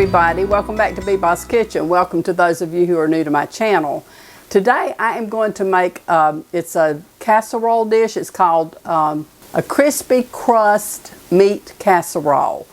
everybody, welcome back to Beboss Kitchen. Welcome to those of you who are new to my channel. Today I am going to make, it's a casserole dish. It's called a crispy crust meat casserole.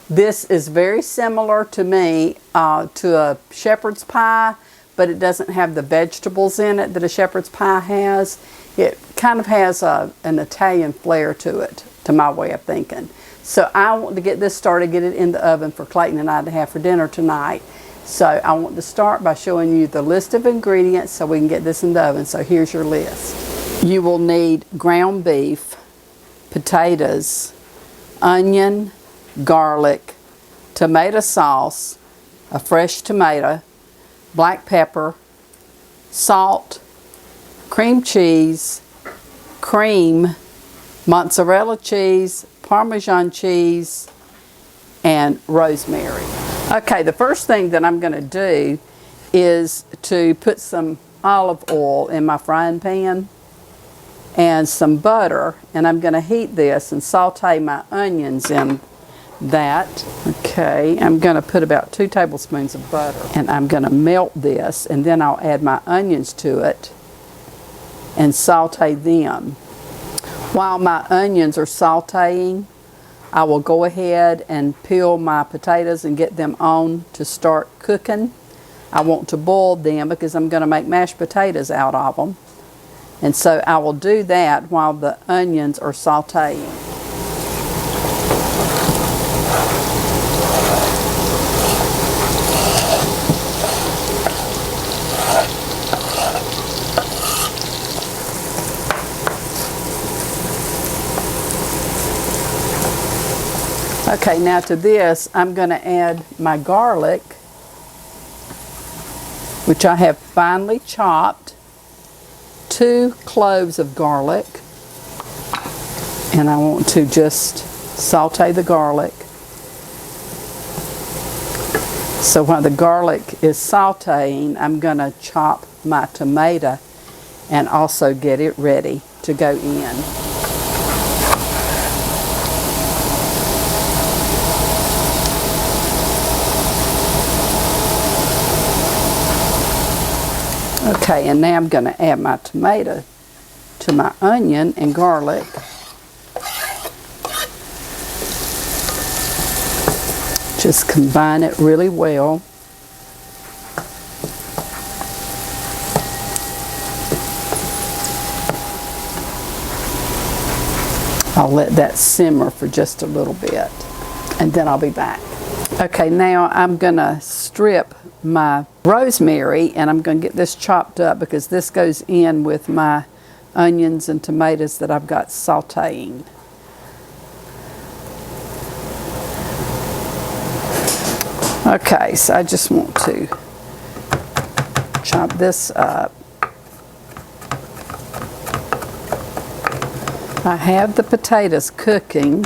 This is very similar to me to a shepherd's pie, but it doesn't have the vegetables in it that a shepherd's pie has. It kind of has an Italian flair to it, to my way of thinking. So I want to get this started, get it in the oven for Clayton and I to have for dinner tonight. So I want to start by showing you the list of ingredients so we can get this in the oven. So here's your list. You will need ground beef, potatoes, onion, garlic, tomato sauce, a fresh tomato, black pepper, salt, cream cheese, cream, mozzarella cheese, Parmesan cheese, and rosemary. Okay, the first thing that I'm going to do is to put some olive oil in my frying pan and some butter, and I'm going to heat this and saute my onions in that. Okay, I'm going to put about 2 tablespoons of butter, and I'm going to melt this, and then I'll add my onions to it and saute them. While my onions are sauteing, I will go ahead and peel my potatoes and get them on to start cooking. I want to boil them because I'm going to make mashed potatoes out of them. And so I will do that while the onions are sauteing. Okay, now to this, I'm going to add my garlic, which I have finely chopped, 2 cloves of garlic, and I want to just saute the garlic. So while the garlic is sauteing, I'm going to chop my tomato and also get it ready to go in. Okay, and now I'm going to add my tomato to my onion and garlic. Just combine it really well. I'll let that simmer for just a little bit, and then I'll be back. Okay, now I'm going to strip my rosemary, and I'm going to get this chopped up because this goes in with my onions and tomatoes that I've got sauteing. Okay, so I just want to chop this up. I have the potatoes cooking.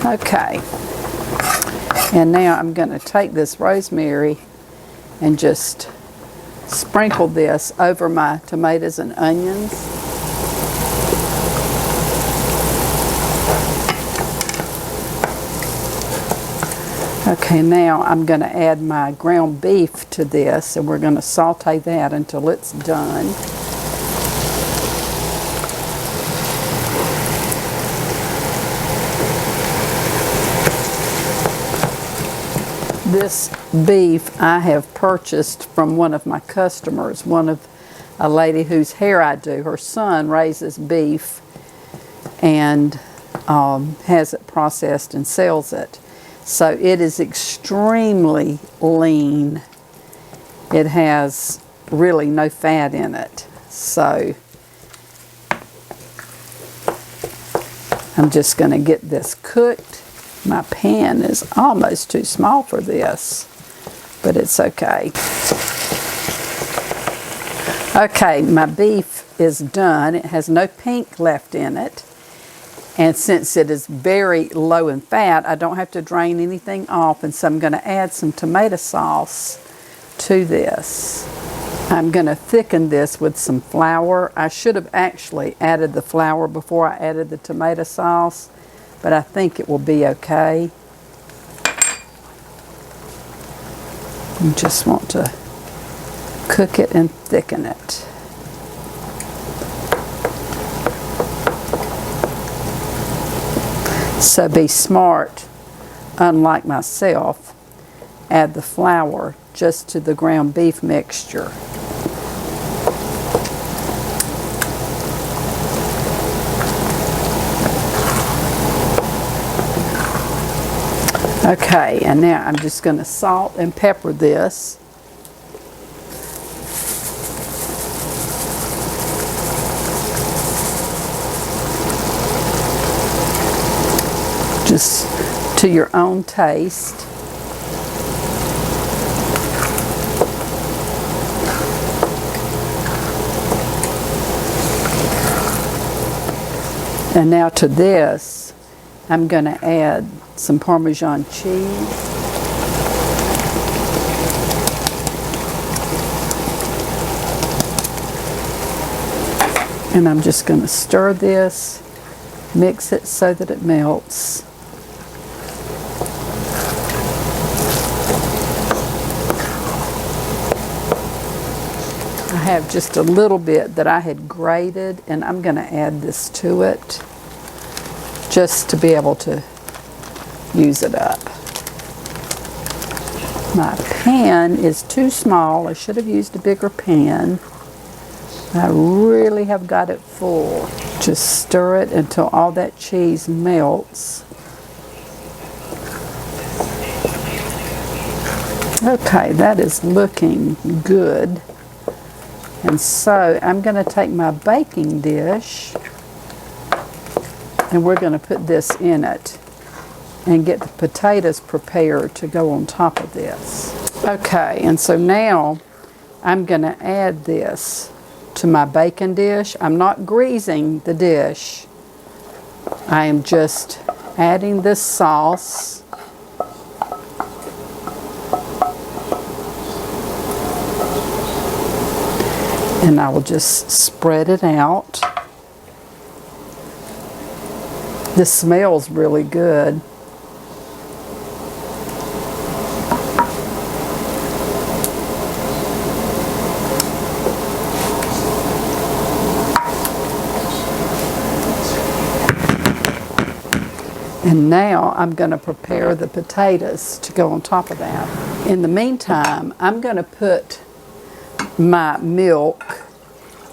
Okay, and now I'm going to take this rosemary and just sprinkle this over my tomatoes and onions. Okay, now I'm going to add my ground beef to this, and we're going to saute that until it's done. This beef I have purchased from one of my customers, a lady whose hair I do. Her son raises beef and has it processed and sells it. So it is extremely lean. It has really no fat in it. So I'm just going to get this cooked. My pan is almost too small for this, but it's okay. Okay, my beef is done. It has no pink left in it. And since it is very low in fat, I don't have to drain anything off. And so I'm going to add some tomato sauce to this. I'm going to thicken this with some flour. I should have actually added the flour before I added the tomato sauce. but I think it will be okay. You just want to cook it and thicken it. So be smart, unlike myself, add the flour just to the ground beef mixture. Okay, and now I'm just going to salt and pepper this. Just to your own taste. And now to this, I'm going to add some Parmesan cheese. And I'm just going to stir this, mix it so that it melts. I have just a little bit that I had grated, and I'm going to add this to it just to be able to use it up. My pan is too small. I should have used a bigger pan. I really have got it full. Just stir it until all that cheese melts. Okay, that is looking good. And so I'm going to take my baking dish and we're going to put this in it and get the potatoes prepared to go on top of this. Okay, and so now I'm going to add this to my baking dish. I'm not greasing the dish. I am just adding this sauce. And I will just spread it out. This smells really good. And now I'm going to prepare the potatoes to go on top of that. In the meantime, I'm going to put my milk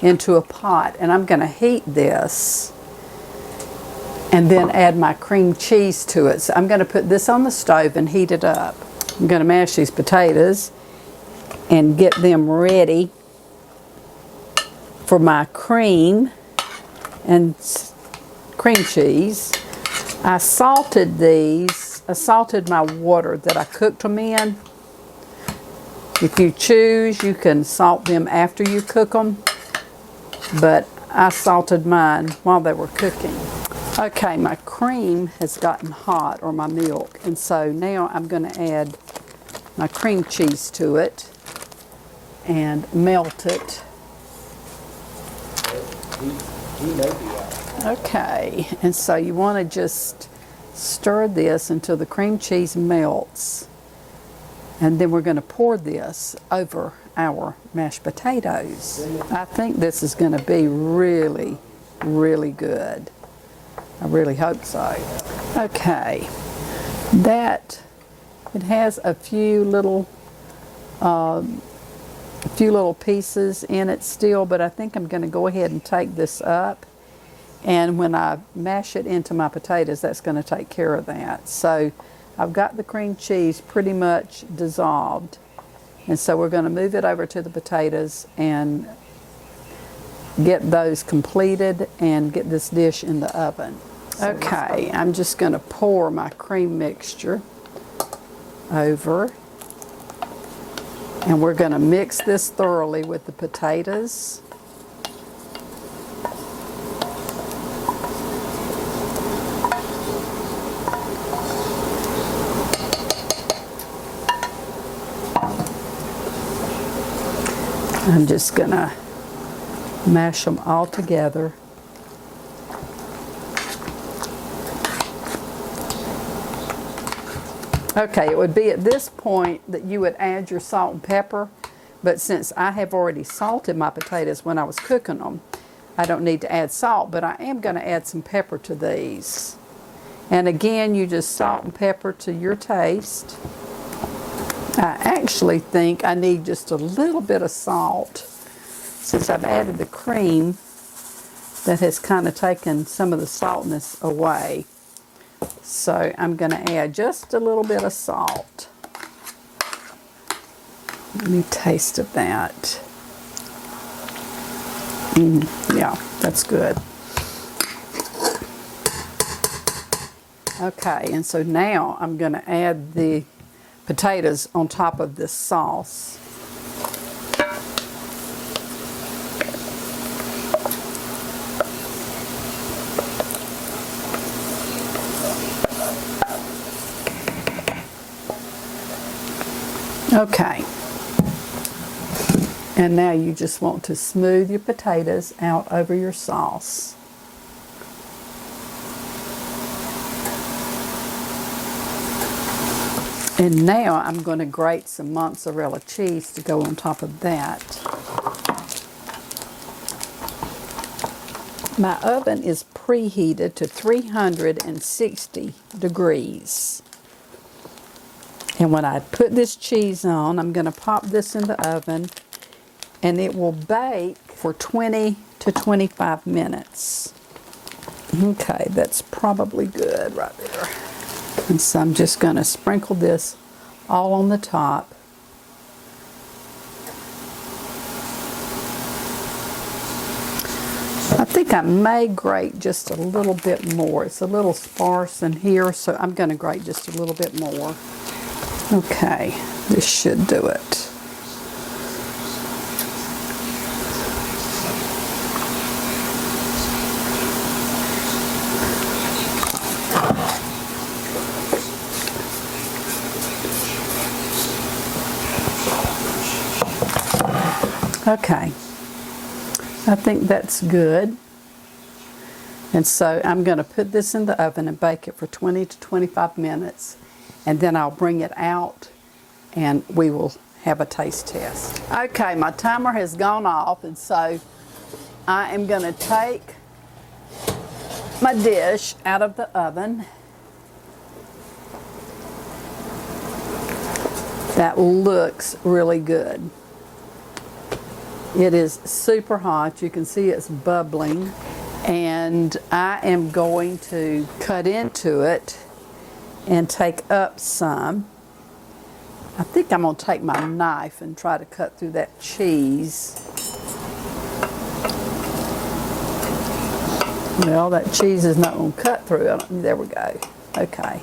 into a pot and I'm going to heat this and then add my cream cheese to it. So I'm going to put this on the stove and heat it up. I'm going to mash these potatoes and get them ready for my cream and cream cheese. I salted these. I salted my water that I cooked them in. If you choose, you can salt them after you cook them, but I salted mine while they were cooking. Okay, my cream has gotten hot, or my milk, and so now I'm going to add my cream cheese to it and melt it. Okay, and so you want to just stir this until the cream cheese melts. And then we're going to pour this over our mashed potatoes. I think this is going to be really, really good. I really hope so. Okay, it has a few little pieces in it still, but I think I'm going to go ahead and take this up. And when I mash it into my potatoes, that's going to take care of that. So I've got the cream cheese pretty much dissolved. And so we're going to move it over to the potatoes and get those completed and get this dish in the oven. Okay, I'm just going to pour my cream mixture over. And we're going to mix this thoroughly with the potatoes. I'm just going to mash them all together. Okay, it would be at this point that you would add your salt and pepper, but since I have already salted my potatoes when I was cooking them, I don't need to add salt, but I am going to add some pepper to these. And again, you just salt and pepper to your taste. I actually think I need just a little bit of salt since I've added the cream that has kind of taken some of the saltness away. So I'm going to add just a little bit of salt. Let me taste of that. Yeah, that's good. Okay, and so now I'm going to add the potatoes on top of this sauce. Okay, and now you just want to smooth your potatoes out over your sauce. And now I'm going to grate some mozzarella cheese to go on top of that. My oven is preheated to 360 degrees. And when I put this cheese on, I'm going to pop this in the oven and it will bake for 20 to 25 minutes. Okay, that's probably good right there. And so I'm just going to sprinkle this all on the top. I think I may grate just a little bit more. It's a little sparse in here, so I'm going to grate just a little bit more. Okay, this should do it. Okay, I think that's good. And so I'm going to put this in the oven and bake it for 20 to 25 minutes. And then I'll bring it out and we will have a taste test. Okay, my timer has gone off, and so I am going to take my dish out of the oven. That looks really good. It is super hot. You can see it's bubbling. And I am going to cut into it and take up some. I think I'm going to take my knife and try to cut through that cheese. Well, that cheese is not going to cut through it. There we go. Okay.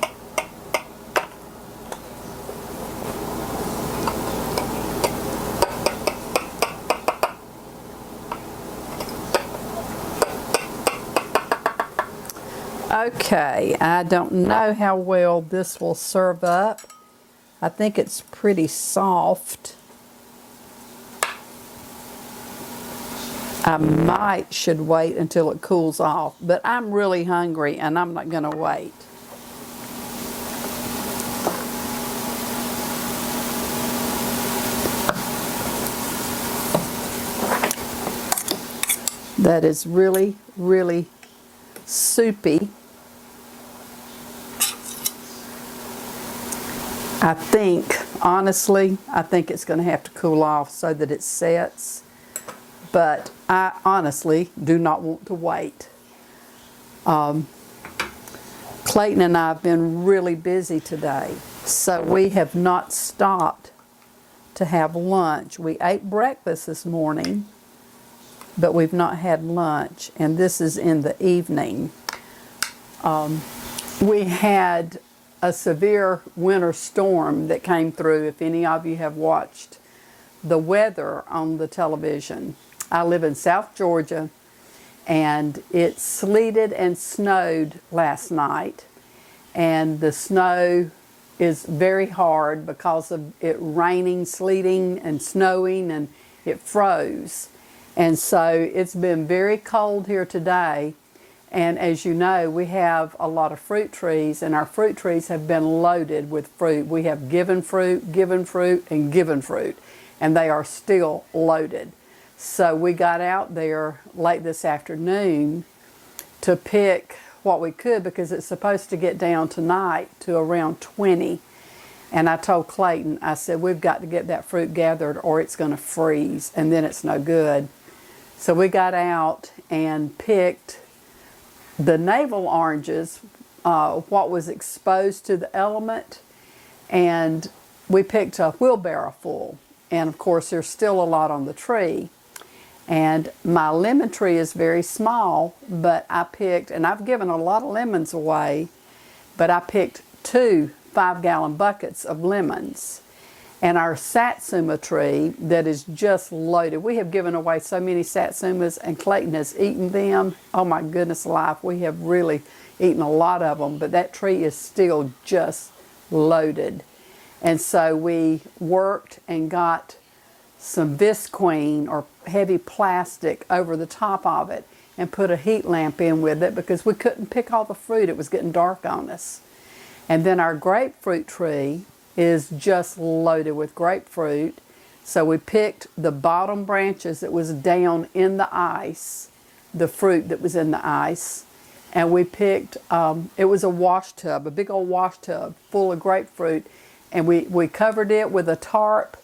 Okay, I don't know how well this will serve up. I think it's pretty soft. I should wait until it cools off, but I'm really hungry and I'm not going to wait. That is really, really soupy. I think, honestly, I think it's going to have to cool off so that it sets. But I honestly do not want to wait. Clayton and I have been really busy today. So we have not stopped to have lunch. We ate breakfast this morning, but we've not had lunch. And this is in the evening. We had a severe winter storm that came through, if any of you have watched the weather on the television. I live in South Georgia, and it sleeted and snowed last night, and the snow is very hard because of it raining, sleeting, and snowing, and it froze. And so it's been very cold here today, And as you know, we have a lot of fruit trees, and our fruit trees have been loaded with fruit. We have given fruit, and given fruit, and they are still loaded. So we got out there late this afternoon to pick what we could, because it's supposed to get down tonight to around 20. And I told Clayton, I said, we've got to get that fruit gathered or it's going to freeze, and then it's no good. So we got out and picked the navel oranges, what was exposed to the element, and we picked a wheelbarrow full. And of course there's still a lot on the tree. And my lemon tree is very small, but I picked, and I've given a lot of lemons away, but I picked 2 5-gallon buckets of lemons. And our satsuma tree that is just loaded. We have given away so many satsumas, and Clayton has eaten them. Oh my goodness alive, we have really eaten a lot of them, but that tree is still just loaded. And so we worked and got some visqueen or heavy plastic over the top of it and put a heat lamp in with it, because we couldn't pick all the fruit. It was getting dark on us. And then our grapefruit tree is just loaded with grapefruit. So we picked the bottom branches that was down in the ice, the fruit that was in the ice, and we picked, it was a wash tub, a big old wash tub full of grapefruit, and we covered it with a tarp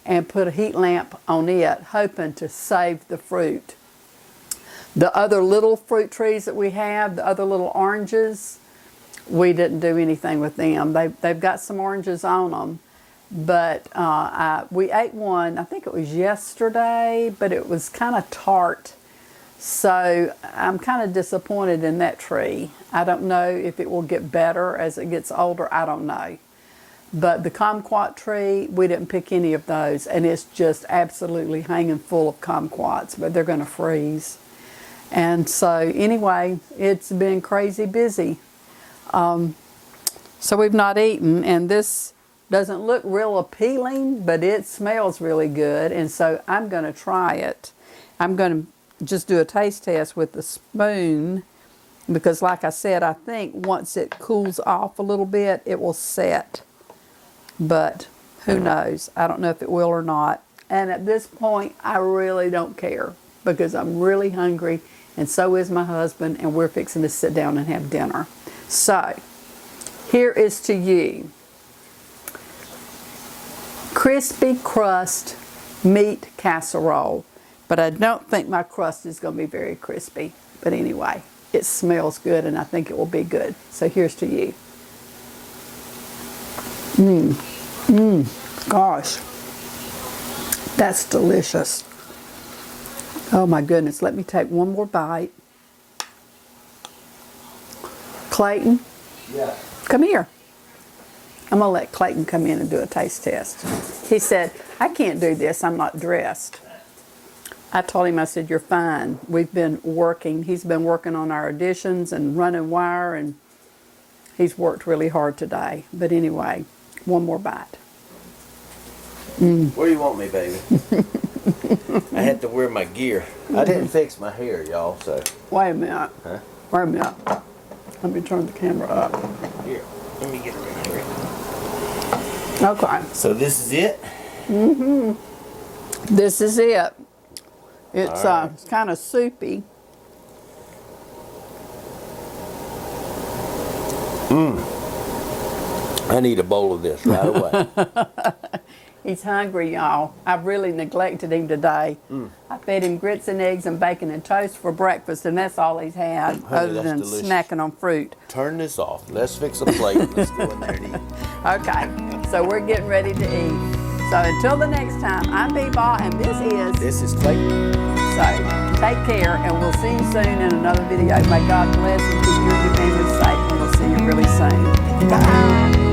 and put a heat lamp on it, hoping to save the fruit. The other little fruit trees that we have, the other little oranges, we didn't do anything with them. They've got some oranges on them, but we ate one, I think it was yesterday, but it was kind of tart. So I'm kind of disappointed in that tree. I don't know if it will get better as it gets older. I don't know. But the kumquat tree, we didn't pick any of those, and it's just absolutely hanging full of kumquats, but they're going to freeze. And so anyway, it's been crazy busy. So we've not eaten, and this doesn't look real appealing, but it smells really good, and so I'm going to try it. I'm going to just do a taste test with the spoon, because like I said, I think once it cools off a little bit, it will set. But who knows? I don't know if it will or not. And at this point, I really don't care, because I'm really hungry, and so is my husband, and we're fixing to sit down and have dinner. So, here is to you. Crispy crust meat casserole. But I don't think my crust is going to be very crispy. But anyway, it smells good, and I think it will be good. So here's to you. Gosh. That's delicious. Oh my goodness. Let me take one more bite. Clayton? Yeah. Come here. I'm going to let Clayton come in and do a taste test. He said, I can't do this. I'm not dressed. I told him, I said, you're fine. We've been working. He's been working on our additions and running wire, and he's worked really hard today. But anyway, one more bite. Where do you want me, baby? I had to wear my gear. I didn't fix my hair, y'all, so. Wait a minute. Huh? Wait a minute. Let me turn the camera up. Here, let me get around here. Okay. So this is it? This is it. It's right. it's kind of soupy. I need a bowl of this right away. He's hungry, y'all. I've really neglected him today. I fed him grits and eggs and bacon and toast for breakfast, and that's all he's had, Honey, other than delicious. snacking on fruit. Turn this off. Let's fix a plate and let's go in there and eat. Okay, so we're getting ready to eat. So until the next time, I'm Beba, and This is Clayton. So take care, and we'll see you soon in another video. May God bless and keep you and your family safe, and we'll see you really soon. Bye.